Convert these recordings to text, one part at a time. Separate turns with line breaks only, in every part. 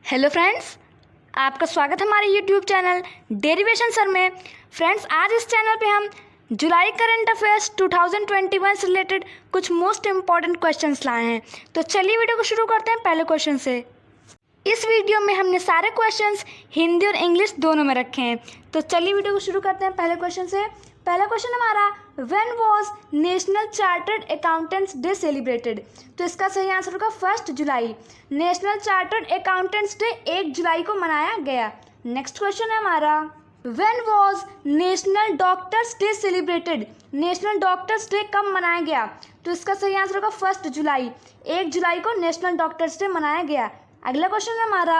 Hello friends, आपका स्वागत है हमारे यूट्यूब चैनल डेरिवेशन सर में। फ्रेंड्स, आज इस चैनल पे हम जुलाई करंट अफेयर्स 2021 से रिलेटेड कुछ मोस्ट इम्पॉर्टेंट क्वेश्चंस लाए हैं। तो चलिए वीडियो को शुरू करते हैं पहले क्वेश्चन से। इस वीडियो में हमने सारे क्वेश्चंस हिंदी और इंग्लिश दोनों में रखे हैं। तो चलिए वीडियो को शुरू करते हैं पहले क्वेश्चन से। पहला क्वेश्चन हमारा, when was national chartered accountants day celebrated? तो इसका सही आंसर होगा 1 जुलाई। नेशनल चार्टर्ड अकाउंटेंट्स डे 1 जुलाई को मनाया गया। नेक्स्ट क्वेश्चन है हमारा, when was national doctors day celebrated? National doctors day कब मनाया गया? तो इसका सही आंसर होगा 1 जुलाई। 1 जुलाई को नेशनल डॉक्टर्स डे मनाया गया। अगला क्वेश्चन है हमारा,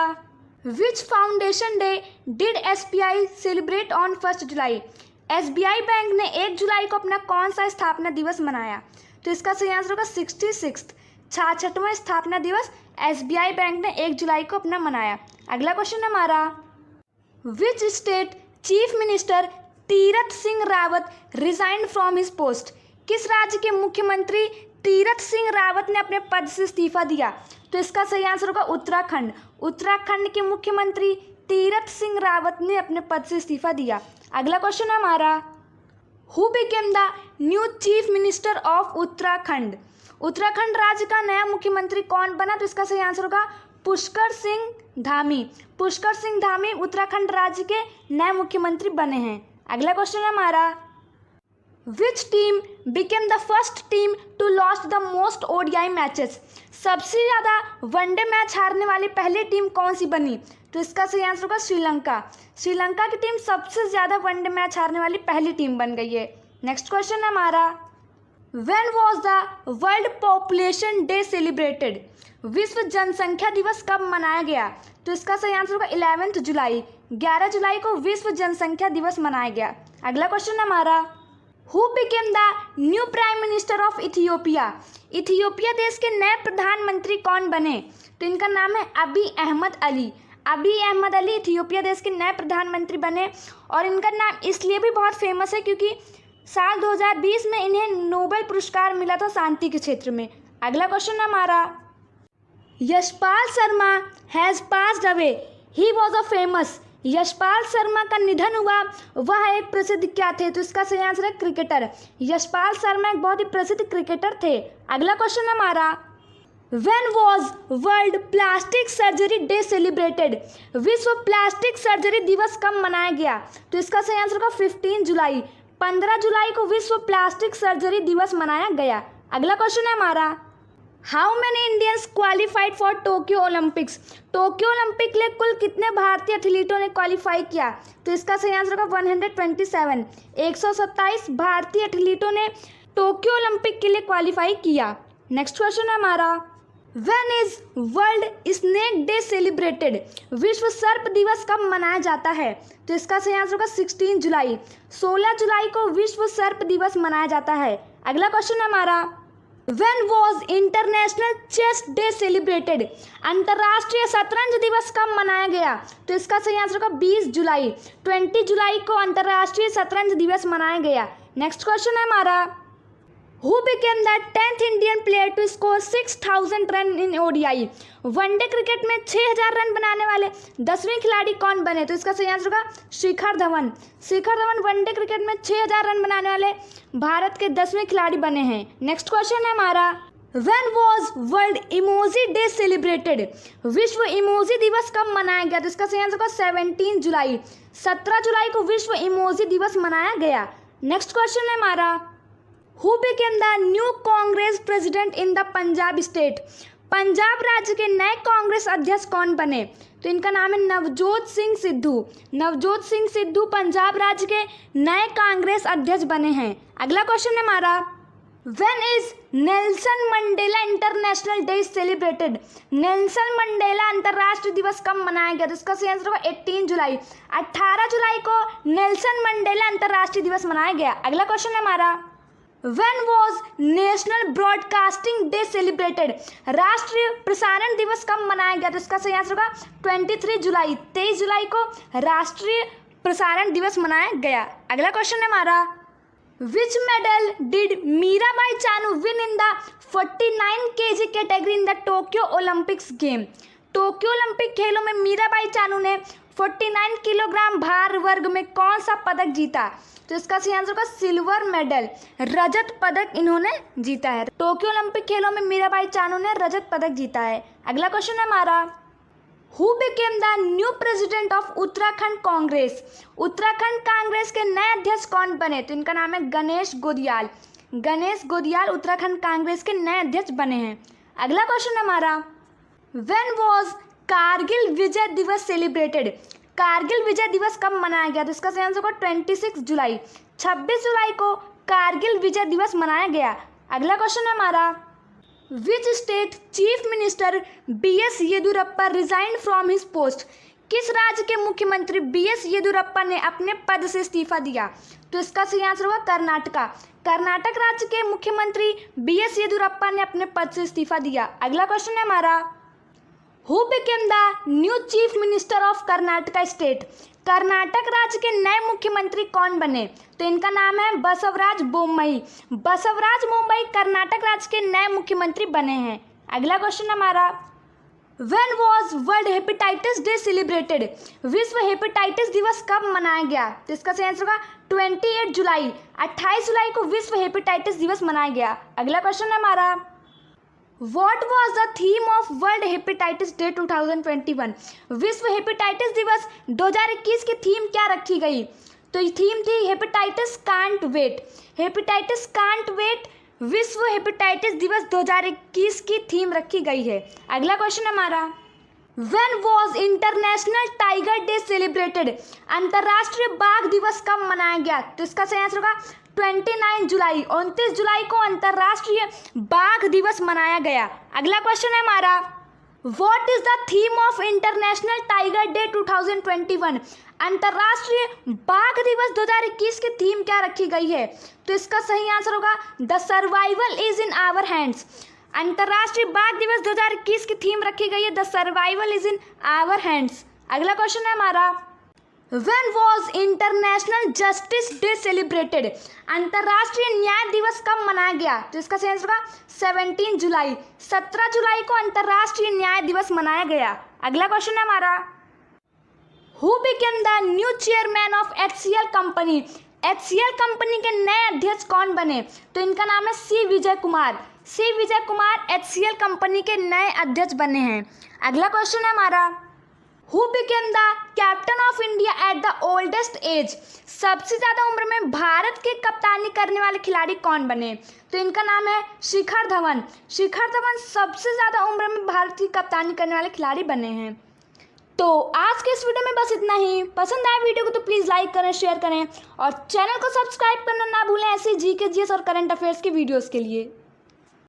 which foundation day did SBI celebrate on 1 July? SBI bank ने 1 जुलाई को अपना कौन सा स्थापना दिवस मनाया? तो इसका सही आंसर होगा 66वां स्थापना दिवस SBI बैंक ने 1 जुलाई को अपना मनाया। अगला क्वेश्चन है हमारा, which state chief minister Tirath Singh Rawat resigned from his post? किस राज्य के मुख्यमंत्री तीरथ सिंह रावत ने अपने पद से इस्तीफा दिया? तो इसका सही आंसर होगा उत्तराखंड। उत्तराखंड के मुख्यमंत्री तीरथ सिंह रावत ने अपने पद से इस्तीफा दिया। अगला क्वेश्चन है हमारा, who became the new chief minister of Uttarakhand? Uttarakhand राज्य का नया मुख्यमंत्री कौन बना? तो इसका सही आंसर होगा पुष्कर सिंह धामी। पुष्कर सिंह धामी उत्तराखंड राज्य के नए मुख्यमंत्री बने हैं। अगला क्वेश्चन है हमारा, which team became the first team to lost the most ODI matches? सबसे ज़्यादा वनडे मैच हारने वाली पहली टीम कौन सी बनी? तो इसका सही आंसर होगा श्रीलंका। श्रीलंका की टीम सबसे ज़्यादा वनडे मैच हारने वाली पहली टीम बन गई है। नेक्स्ट क्वेश्चन है हमारा, when was the world population day celebrated? विश्व जनसंख्या दिवस कब मनाया गया? तो इसका सही आंसर होगा 11 जुलाई। 11 जुलाई को विश्व जनसंख्या दिवस मनाया गया। अगला क्वेश्चन है हमारा, who became the new prime minister of Ethiopia? Ethiopia देश के नए प्रधानमंत्री कौन बने? तो इनका नाम है अबी अहमद अली। अबी अहमद अली इथियोपिया देश के नए प्रधानमंत्री बने और इनका नाम इसलिए भी बहुत फेमस है क्योंकि साल 2020 में इन्हें नोबेल पुरस्कार मिला था शांति के क्षेत्र में। अगला क्वेश्चन है हमारा, Yashpal Sharma has passed away, he was a famous? Yashpal Sharma का निधन हुआ, वह एक प्रसिद्ध क्या थे? तो इसका सही आंसर है क्रिकेटर। यशपाल शर्मा एक बहुत ही प्रसिद्ध क्रिकेटर थे। अगला क्वेश्चन है हमारा, when was world plastic surgery day celebrated? विश्व प्लास्टिक सर्जरी दिवस कब मनाया गया? तो इसका सही आंसर होगा 15 जुलाई। 15 जुलाई को विश्व प्लास्टिक सर्जरी दिवस मनाया गया। अगला क्वेश्चन है हमारा, how many Indians qualified for Tokyo Olympics? Tokyo Olympic के लिए कुल कितने भारतीय एथलीटों ने क्वालिफाई किया? तो इसका सही आंसर होगा 127। 127 भारतीय एथलीटों ने टोक्यो ओलंपिक के लिए क्वालिफाई किया। नेक्स्ट क्वेश्चन है हमारा, when is world snake day celebrated? विश्व सर्प दिवस कब मनाया जाता है? तो इसका सही आंसर होगा 16 जुलाई। 16 जुलाई को विश्व सर्प दिवस मनाया जाता है। अगला क्वेश्चन है हमारा, when was international chess day celebrated? अंतर्राष्ट्रीय शतरंज दिवस कब मनाया गया? तो इसका सही आंसर होगा 20 जुलाई। 20 जुलाई को अंतर्राष्ट्रीय शतरंज दिवस मनाया गया। नेक्स्ट क्वेश्चन है हमारा, who became the 10th Indian player to score 6000 run in ODI? One day cricket में 6000 रन बनाने वाले 10वें खिलाड़ी कौन बने? तो इसका सही आंसर होगा शिखर धवन। शिखर धवन वनडे क्रिकेट में 6000 रन बनाने वाले भारत के 10वें खिलाड़ी बने हैं। नेक्स्ट क्वेश्चन है हमारा, when was world emoji day celebrated? विश्व इमोजी दिवस कब मनाया गया? तो इसका सही आंसर होगा 17 जुलाई। 17 जुलाई को विश्व इमोजी दिवस मनाया गया। नेक्स्ट क्वेश्चन है हमारा, who became the new Congress president in the Punjab state? Punjab राज्य के नए कांग्रेस अध्यक्ष कौन बने? तो इनका नाम है नवजोत सिंह सिद्धू। नवजोत सिंह सिद्धू पंजाब राज्य के नए कांग्रेस अध्यक्ष बने हैं। अगला क्वेश्चन है हमारा, when is Nelson Mandela international day celebrated? Nelson Mandela अंतर्राष्ट्रीय दिवस कब मनाया गया? तो इसका सही आंसर होगा 18 जुलाई। 18 जुलाई को नेल्सन मंडेला अंतर्राष्ट्रीय दिवस मनाया गया। अगला क्वेश्चन है हमारा, when was national broadcasting day celebrated? राष्ट्रीय प्रसारण दिवस कब मनाया गया? तो इसका सही आंसर होगा 23 जुलाई। 23 जुलाई को राष्ट्रीय प्रसारण दिवस मनाया गया। अगला क्वेश्चन है हमारा, विच medal did Mirabai Chanu win in the 49 kg category in the Tokyo Olympics game? Tokyo Olympic खेलों में मीराबाई चानू ने 49 किलोग्राम भार वर्ग में कौन सा पदक जीता? तो इसका सही आंसर होगा सिल्वर मेडल, रजत पदक इन्होंने जीता है। टोक्यो ओलंपिक खेलों में मीराबाई चानू ने रजत पदक जीता है। अगला क्वेश्चन है हमारा, who became the new president of Uttarakhand Congress? Uttarakhand Congress के नए अध्यक्ष कौन बने? तो इनका नाम है गणेश गोदियाल। गणेश गोदियाल उत्तराखंड कांग्रेस के नए अध्यक्ष बने हैं। अगला क्वेश्चन है हमारा, व्हेन वाज कारगिल विजय दिवस सेलिब्रेटेड? कारगिल विजय दिवस कब मनाया गया? तो इसका सही आंसर होगा 26 जुलाई। 26 जुलाई को कारगिल विजय दिवस मनाया गया। अगला क्वेश्चन है हमारा, which state chief minister BS Yediyurappa resigned from his post? किस राज्य के मुख्यमंत्री BS येदियुरप्पा ने अपने पद से इस्तीफा दिया? तो इसका सही आंसर होगा कर्नाटका। कर्नाटक राज्य के मुख्यमंत्री BS येदियुरप्पा ने अपने पद से इस्तीफा दिया। अगला क्वेश्चन है हमारा, who became the new chief minister of Karnataka state? Karnataka राज्य के नए मुख्यमंत्री कौन बने? तो इनका नाम है बसवराज बोम्मई। बसवराज बोम्मई कर्नाटक राज्य के नए मुख्यमंत्री बने हैं। अगला क्वेश्चन हमारा, when was world hepatitis day celebrated? विश्व हेपेटाइटिस दिवस कब मनाया गया? तो इसका सही आंसर होगा 28 जुलाई। 28 जुलाई को विश्व हेपेटाइटिस दिवस मनाया गया। अगला क्वेश्चन है हमारा, What was the theme of World Hepatitis Day 2021? विश्व हेपेटाइटिस दिवस 2021 की थीम क्या रखी गई? तो ये थीम थी hepatitis can't wait. Hepatitis can't wait विश्व हेपेटाइटिस दिवस 2021 की थीम रखी गई है। अगला क्वेश्चन है हमारा, When was international tiger day celebrated? अंतर्राष्ट्रीय बाघ दिवस कब मनाया गया? तो इसका सही आंसर होगा 29 जुलाई। 29 जुलाई को अंतर्राष्ट्रीय बाघ दिवस मनाया गया। अगला क्वेश्चन है हमारा, what is the theme of international tiger day 2021? अंतर्राष्ट्रीय बाघ दिवस 2021 की थीम क्या रखी गई है? तो इसका सही आंसर होगा the survival is in our hands. अंतर्राष्ट्रीय बाघ दिवस 2021 की थीम रखी गई है the survival is in our hands. अगला क्वेश्चन है हमारा, When was international justice day celebrated? अंतर्राष्ट्रीय न्याय दिवस कब मनाया गया? तो इसका सही आंसर होगा 17 जुलाई। 17 जुलाई को अंतर्राष्ट्रीय न्याय दिवस मनाया गया। अगला क्वेश्चन है हमारा, who became the new chairman of HCL company? HCL company के नए अध्यक्ष कौन बने? तो इनका नाम है C Vijay Kumar. C Vijay Kumar HCL company के नए अध्यक्ष बने हैं। अगला क्वेश्चन है हमारा, who became the captain of India at the oldest age? सबसे ज़्यादा उम्र में भारत की कप्तानी करने वाले खिलाड़ी कौन बने? तो इनका नाम है शिखर धवन। शिखर धवन सबसे ज़्यादा उम्र में भारत की कप्तानी करने वाले खिलाड़ी बने हैं। तो आज के इस वीडियो में बस इतना ही। पसंद आए वीडियो को तो प्लीज़ लाइक करें, शेयर करें और चैनल को सब्सक्राइब करना ना भूलें ऐसे GK GS और करंट अफेयर्स की वीडियोज़ के लिए।